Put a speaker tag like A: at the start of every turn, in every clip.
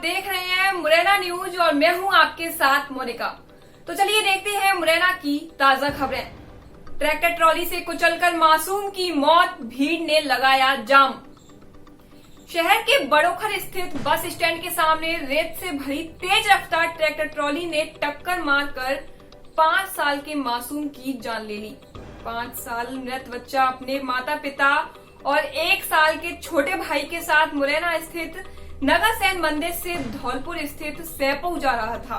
A: देख रहे हैं मुरैना न्यूज और मैं हूं आपके साथ मोनिका। तो चलिए देखते हैं मुरैना की ताजा खबरें। ट्रैक्टर ट्रॉली से कुचलकर मासूम की मौत, भीड़ ने लगाया जाम। शहर के बड़ोखर स्थित बस स्टैंड के सामने रेत से भरी तेज रफ्तार ट्रैक्टर ट्रॉली ने टक्कर मारकर 5 साल के मासूम की जान ले ली। 5 साल मृत बच्चा अपने माता पिता और 1 साल के छोटे भाई के साथ मुरैना स्थित नगरसेन मंदिर से धौलपुर स्थित सैपऊ जा रहा था।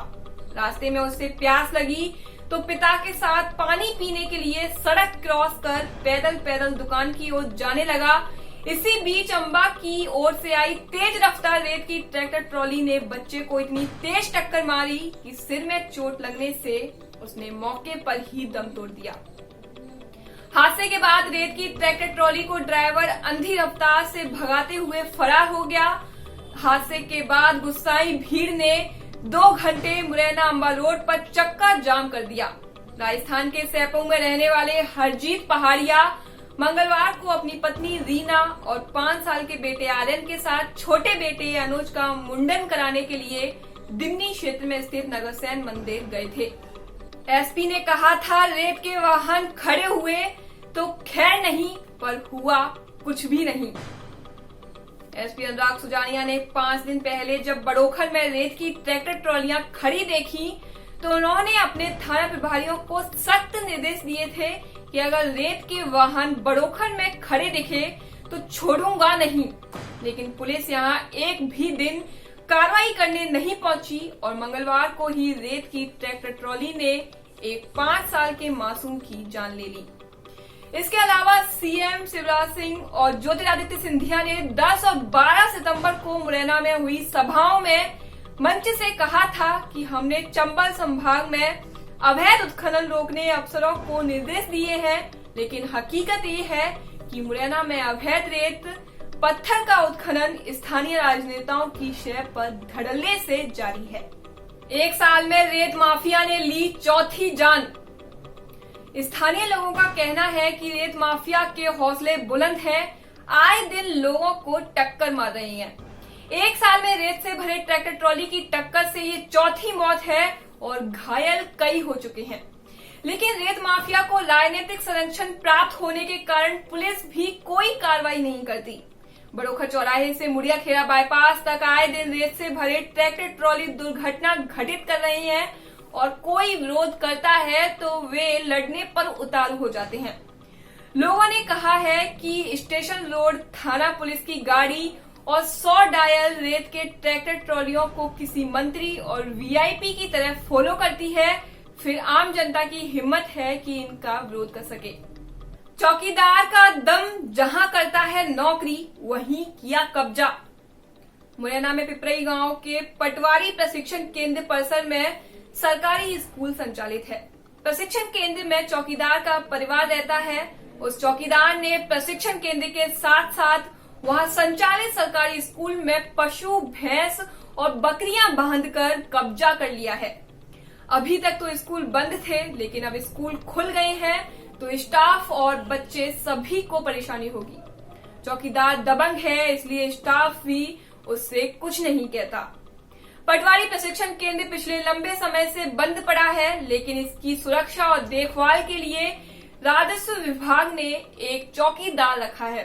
A: रास्ते में उसे प्यास लगी तो पिता के साथ पानी पीने के लिए सड़क क्रॉस कर पैदल दुकान की ओर जाने लगा। इसी बीच अंबा की ओर से आई तेज रफ्तार रेत की ट्रैक्टर ट्रॉली ने बच्चे को इतनी तेज टक्कर मारी कि सिर में चोट लगने से उसने मौके पर ही दम तोड़ दिया। हादसे के बाद रेत की ट्रैक्टर ट्रॉली को ड्राइवर अंधी रफ्तार से भगाते हुए फरार हो गया। हादसे के बाद गुस्साई भीड़ ने 2 घंटे मुरैना अंबा रोड पर चक्का जाम कर दिया। राजस्थान के सैपऊ में रहने वाले हरजीत पहाड़िया मंगलवार को अपनी पत्नी रीना और 5 साल के बेटे आर्यन के साथ छोटे बेटे अनुज का मुंडन कराने के लिए दिमनी क्षेत्र में स्थित नगरसेन मंदिर गए थे। एसपी ने कहा था रेत के वाहन खड़े हुए तो खैर नहीं, पर हुआ कुछ भी नहीं। एसपी अनुराग सुजानिया ने 5 दिन पहले जब बड़ोखर में रेत की ट्रैक्टर ट्रॉलियां खड़ी देखी तो उन्होंने अपने थाना प्रभारियों को सख्त निर्देश दिए थे कि अगर रेत के वाहन बड़ोखर में खड़े दिखे तो छोड़ूंगा नहीं। लेकिन पुलिस यहां एक भी दिन कार्रवाई करने नहीं पहुंची और मंगलवार को ही रेत की ट्रैक्टर ट्रॉली ने एक 5 साल के मासूम की जान ले ली। इसके अलावा सीएम शिवराज सिंह और ज्योतिरादित्य सिंधिया ने 10 और 12 सितंबर को मुरैना में हुई सभाओं में मंच से कहा था कि हमने चंबल संभाग में अवैध उत्खनन रोकने अफसरों को निर्देश दिए हैं, लेकिन हकीकत ये है कि मुरैना में अवैध रेत पत्थर का उत्खनन स्थानीय राजनेताओं की शय पर धड़ल्ले से जारी है। 1 साल में रेत माफिया ने ली चौथी जान। स्थानीय लोगों का कहना है कि रेत माफिया के हौसले बुलंद हैं, आए दिन लोगों को टक्कर मार रही हैं। 1 साल में रेत से भरे ट्रैक्टर ट्रॉली की टक्कर से ये चौथी मौत है और घायल कई हो चुके हैं। लेकिन रेत माफिया को राजनीतिक संरक्षण प्राप्त होने के कारण पुलिस भी कोई कार्रवाई नहीं करती। बड़ोखर चौराहे से मुड़िया खेड़ा बाईपास तक आए दिन रेत से भरे ट्रैक्टर ट्रॉली दुर्घटना घटित कर रही हैं और कोई विरोध करता है तो वे लड़ने पर उतारू हो जाते हैं। लोगों ने कहा है कि स्टेशन रोड थाना पुलिस की गाड़ी और 100 डायल रेत के ट्रैक्टर ट्रॉलियों को किसी मंत्री और वीआईपी की तरह फॉलो करती है, फिर आम जनता की हिम्मत है कि इनका विरोध कर सके। चौकीदार का दम जहां करता है नौकरी, वहीं किया कब्जा। मुरैना में पिपरई गांव के पटवारी प्रशिक्षण केंद्र परिसर में सरकारी स्कूल संचालित है। प्रशिक्षण केंद्र में चौकीदार का परिवार रहता है। उस चौकीदार ने प्रशिक्षण केंद्र के साथ साथ वहां संचालित सरकारी स्कूल में पशु, भैंस और बकरियां बांधकर कब्जा कर लिया है। अभी तक तो स्कूल बंद थे, लेकिन अब स्कूल खुल गए हैं तो स्टाफ और बच्चे सभी को परेशानी होगी। चौकीदार दबंग है, इसलिए स्टाफ भी उससे कुछ नहीं कहता। पटवारी प्रशिक्षण केंद्र पिछले लंबे समय से बंद पड़ा है, लेकिन इसकी सुरक्षा और देखभाल के लिए राजस्व विभाग ने एक चौकीदार रखा है।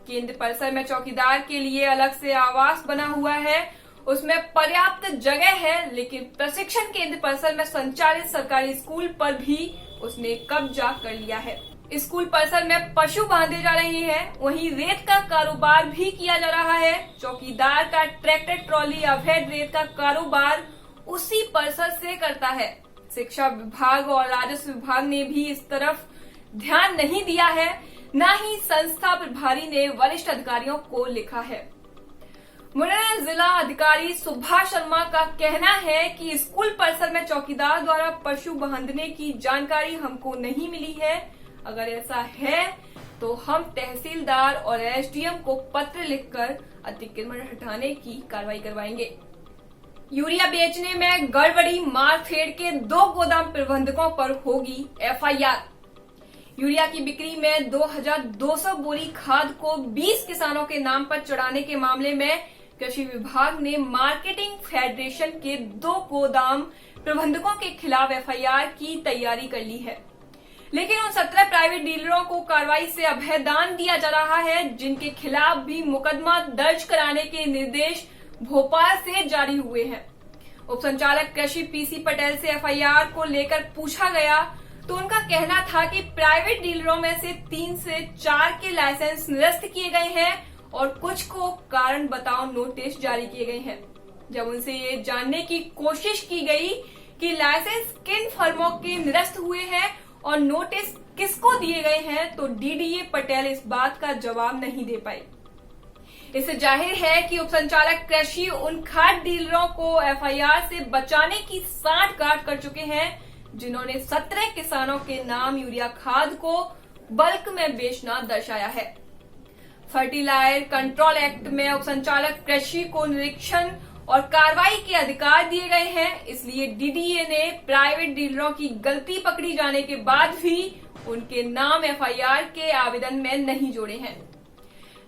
A: केंद्र परिसर में चौकीदार के लिए अलग से आवास बना हुआ है, उसमें पर्याप्त जगह है, लेकिन प्रशिक्षण केंद्र परिसर में संचालित सरकारी स्कूल पर भी उसने कब्जा कर लिया है। स्कूल परिसर में पशु बांधे जा रहे हैं, वहीं रेत का कारोबार भी किया जा रहा है। चौकीदार का ट्रैक्टर ट्रॉली अवैध रेत का कारोबार उसी परिसर से करता है। शिक्षा विभाग और राजस्व विभाग ने भी इस तरफ ध्यान नहीं दिया है, न ही संस्था प्रभारी ने वरिष्ठ अधिकारियों को लिखा है। मुरैना जिला अधिकारी सुभाष शर्मा का कहना है कि स्कूल परिसर में चौकीदार द्वारा पशु बांधने की जानकारी हमको नहीं मिली है। अगर ऐसा है तो हम तहसीलदार और एसडीएम को पत्र लिखकर अतिक्रमण हटाने की कार्रवाई करवाएंगे। यूरिया बेचने में गड़बड़ी मारफेड़ के 2 गोदाम प्रबंधकों पर होगी एफआईआर। यूरिया की बिक्री में 2200 बोरी खाद को 20 किसानों के नाम पर चढ़ाने के मामले में कृषि विभाग ने मार्केटिंग फेडरेशन के 2 गोदाम प्रबंधकों के खिलाफ एफआईआर की तैयारी कर ली है, लेकिन उन 17 प्राइवेट डीलरों को कार्रवाई से अभयदान दिया जा रहा है, जिनके खिलाफ भी मुकदमा दर्ज कराने के निर्देश भोपाल से जारी हुए हैं। उप संचालक कृषि पीसी पटेल से एफआईआर को लेकर पूछा गया तो उनका कहना था कि प्राइवेट डीलरों में से 3 से 4 के लाइसेंस निरस्त किए गए हैं और कुछ को कारण बताओ नोटिस जारी किए गए हैं। जब उनसे ये जानने की कोशिश की गई कि लाइसेंस किन फर्मों के निरस्त हुए हैं और नोटिस किसको दिए गए हैं, तो डीडीए पटेल इस बात का जवाब नहीं दे पाए। इससे जाहिर है कि उप संचालक कृषि उन खाद डीलरों को एफआईआर से बचाने की सांठगांठ कर चुके हैं, जिन्होंने 17 किसानों के नाम यूरिया खाद को बल्क में बेचना दर्शाया है। फर्टिलाइजर कंट्रोल एक्ट में उप संचालक कृषि को निरीक्षण और कार्रवाई के अधिकार दिए गए हैं, इसलिए डीडीए ने प्राइवेट डीलरों की गलती पकड़ी जाने के बाद भी उनके नाम एफआईआर के आवेदन में नहीं जोड़े हैं।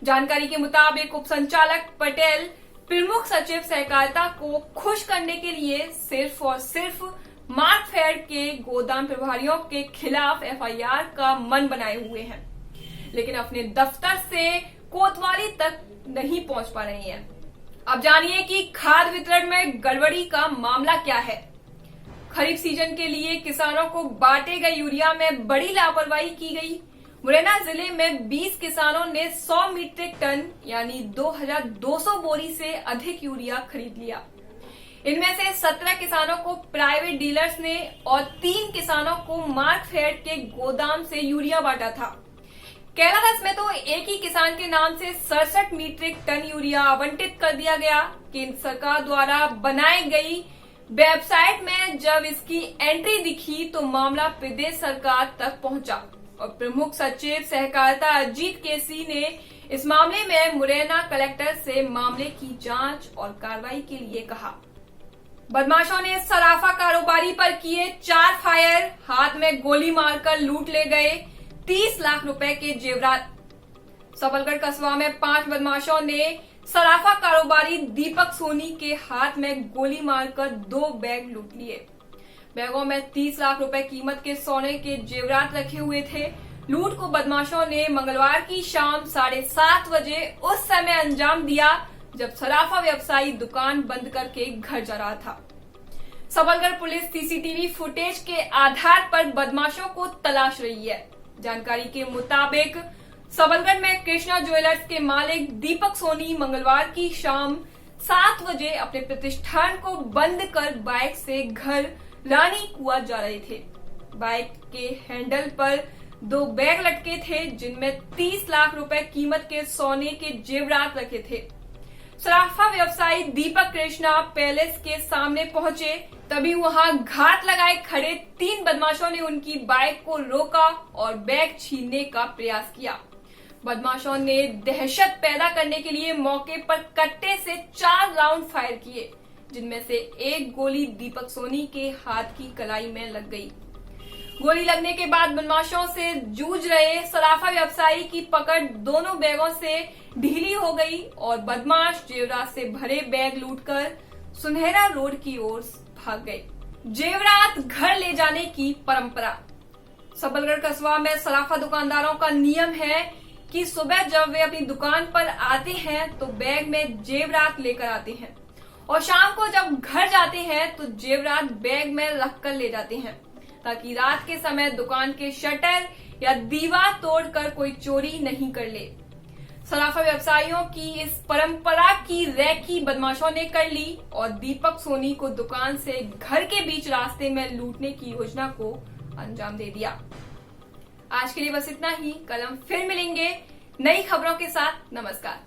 A: जानकारी के मुताबिक उप संचालक पटेल प्रमुख सचिव सहकारिता को खुश करने के लिए सिर्फ और सिर्फ मार्कफेड के गोदाम प्रभारियों के खिलाफ एफआईआर का मन बनाए हुए हैं, लेकिन अपने दफ्तर से कोतवाली तक नहीं पहुंच पा रही हैं। अब जानिए कि खाद वितरण में गड़बड़ी का मामला क्या है। खरीफ सीजन के लिए किसानों को बांटे गए यूरिया में बड़ी लापरवाही की गई। मुरैना जिले में 20 किसानों ने 100 मीट्रिक टन यानी 2200 बोरी से अधिक यूरिया खरीद लिया। इनमें से 17 किसानों को प्राइवेट डीलर्स ने और 3 किसानों को मार्कफेड के गोदाम से यूरिया बांटा था। कैलारस में तो एक ही किसान के नाम से 67 मीट्रिक टन यूरिया आवंटित कर दिया गया। केंद्र सरकार द्वारा बनाई गई वेबसाइट में जब इसकी एंट्री दिखी तो मामला प्रदेश सरकार तक पहुंचा और प्रमुख सचिव सहकारिता अजीत केसी ने इस मामले में मुरैना कलेक्टर से मामले की जांच और कार्रवाई के लिए कहा। बदमाशों ने सराफा कारोबारी पर किए 4 फायर, हाथ में गोली मारकर लूट ले गए 30 लाख रुपए के जेवरात। सबलगढ़ कस्बा में 5 बदमाशों ने सराफा कारोबारी दीपक सोनी के हाथ में गोली मारकर 2 बैग लूट लिए। बैगों में 30 लाख रुपए कीमत के सोने के जेवरात रखे हुए थे। लूट को बदमाशों ने मंगलवार की शाम 7:30 बजे उस समय अंजाम दिया जब सराफा व्यवसायी दुकान बंद करके घर जा रहा था। सबलगढ़ पुलिस सीसीटीवी फुटेज के आधार पर बदमाशों को तलाश रही है। जानकारी के मुताबिक सबलगढ़ में कृष्णा ज्वेलर्स के मालिक दीपक सोनी मंगलवार की शाम 7 बजे अपने प्रतिष्ठान को बंद कर बाइक से घर रानी कुआ जा रहे थे। बाइक के हैंडल पर 2 बैग लटके थे जिनमें 30 लाख रुपए कीमत के सोने के जेवरात रखे थे। सराफा व्यवसायी दीपक कृष्णा पैलेस के सामने पहुंचे, तभी वहां घात लगाए खड़े 3 बदमाशों ने उनकी बाइक को रोका और बैग छीनने का प्रयास किया। बदमाशों ने दहशत पैदा करने के लिए मौके पर कट्टे से 4 राउंड फायर किए, जिनमें से एक गोली दीपक सोनी के हाथ की कलाई में लग गई। गोली लगने के बाद बदमाशों से जूझ रहे सराफा व्यवसायी की पकड़ दोनों बैगों से ढीली हो गई और बदमाश जेवरात से भरे बैग लूटकर सुनहरा रोड की ओर भाग गए। जेवरात घर ले जाने की परंपरा। सबलगढ़ कस्बा में सराफा दुकानदारों का नियम है कि सुबह जब वे अपनी दुकान पर आते हैं तो बैग में जेवरात लेकर आते हैं और शाम को जब घर जाते हैं तो जेवरात बैग में रखकर ले जाते हैं, ताकि रात के समय दुकान के शटर या दीवार तोड़कर कोई चोरी नहीं कर ले। सराफा व्यवसायियों की इस परंपरा की रैकी बदमाशों ने कर ली और दीपक सोनी को दुकान से घर के बीच रास्ते में लूटने की योजना को अंजाम दे दिया। आज के लिए बस इतना ही। कल हम फिर मिलेंगे नई खबरों के साथ। नमस्कार।